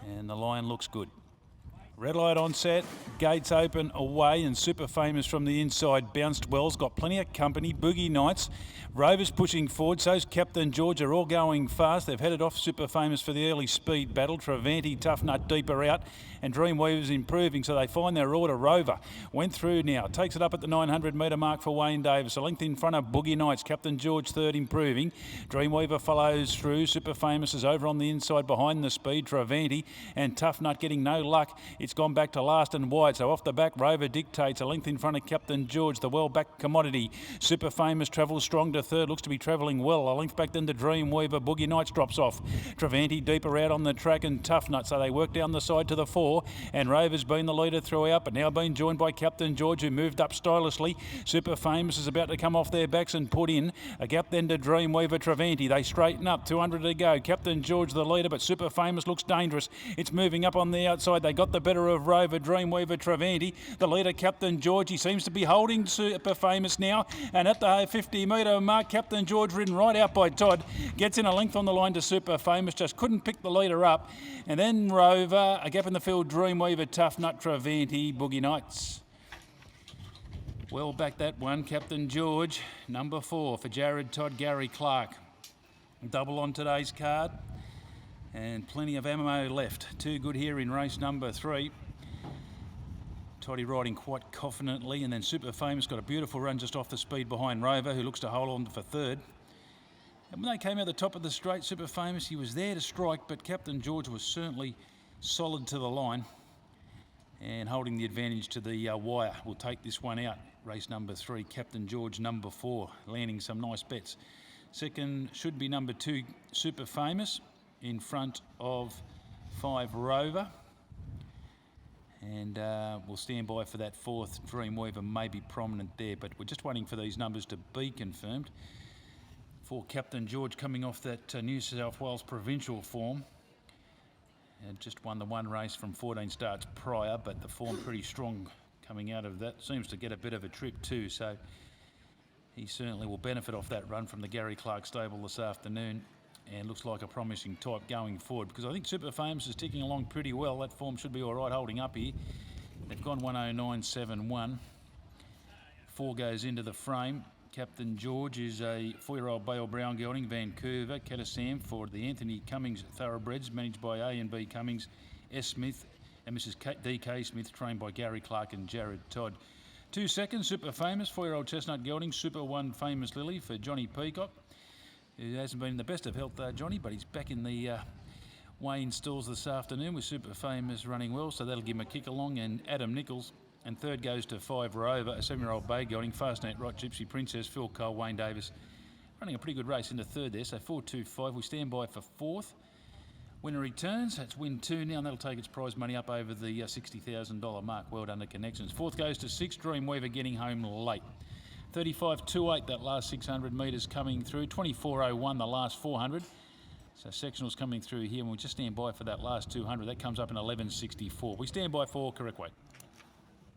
And the line looks good. Red light on set, gates open away, and Super Famous from the inside bounced well. Got plenty of company. Boogie Nights, Rovers pushing forward. So's Captain George. Are all going fast. They've headed off Super Famous for the early speed battle. Travanti, Tough Nut deeper out, and Dreamweaver's improving, so they find their order. Rover went through now, takes it up at the 900 metre mark for Wayne Davis. A length in front of Boogie Nights. Captain George third, improving. Dreamweaver follows through. Super Famous is over on the inside behind the speed. Travanti and Tough Nut getting no luck. It's gone back to last and wide, so off the back Rover dictates. A length in front of Captain George, the well-backed commodity. Super Famous travels strong to third, looks to be travelling well. A length back then to Dreamweaver. Boogie Nights drops off. Travanti deeper out on the track, and Tough Nut, so they work down the side to the 4, and Rover's been the leader throughout, but now being joined by Captain George, who moved up stylishly. Super Famous is about to come off their backs and put in. A gap then to Dreamweaver. Travanti, they straighten up, 200 to go. Captain George the leader, but Super Famous looks dangerous. It's moving up on the outside. They got the better of Rover. Dreamweaver, Travanti, the leader Captain George. He seems to be holding Super Famous now, and at the 50 metre mark, Captain George, ridden right out by Todd, gets in a length on the line to Super Famous, just couldn't pick the leader up. And then Rover, a gap in the field, Dreamweaver, Tough Nut, Travanti, Boogie Nights. Well back that one, Captain George, number 4 for Jared Todd, Gary Clark. Double on today's card, and plenty of ammo left. Too good here in race number 3. Toddy riding quite confidently, and then Super Famous got a beautiful run just off the speed behind Rover, who looks to hold on for third. And when they came out the top of the straight, Super Famous, he was there to strike, but Captain George was certainly solid to the line and holding the advantage to the wire. We'll take this one out. Race number 3, Captain George, number 4, landing some nice bets. Second should be number 2, Super Famous, in front of 5, Rover. And we'll stand by for that 4th, Dreamweaver, may be prominent there, but we're just waiting for these numbers to be confirmed. For Captain George, coming off that New South Wales provincial form, and just won the one race from 14 starts prior, but the form pretty strong coming out of that. Seems to get a bit of a trip too, so he certainly will benefit off that run from the Gary Clark stable this afternoon. And looks like a promising type going forward, because I think Super Famous is ticking along pretty well. That form should be all right holding up here. They've gone 109.71. 4 goes into the frame. Captain George is a 4-year-old Bale Brown gelding, Vancouver. Catasam for the Anthony Cummings Thoroughbreds, managed by A&B Cummings, S. Smith, and Mrs. D.K. Smith, trained by Gary Clark and Jared Todd. 2 seconds, Super Famous, 4-year-old Chestnut gelding, Super 1 Famous Lily for Johnny Peacock. He hasn't been in the best of health, Johnny, but he's back in the Wayne stalls this afternoon with Super Famous running well, so that'll give him a kick along. And Adam Nichols, and third goes to 5 Rover, a 7-year-old bay gelding, Fastnet Right, Gypsy Princess, Phil Cole, Wayne Davis, running a pretty good race into third there, so 4-2-5. We stand by for 4th. Winner returns, that's win 2 now, and that'll take its prize money up over the $60,000 mark. Well done to Connections. 4th goes to 6, Dreamweaver, getting home late. 35.28 that last 600 metres coming through. 24.01 the last 400. So sectionals coming through here, and we'll just stand by for that last 200. That comes up in 11.64. We stand by for correct weight.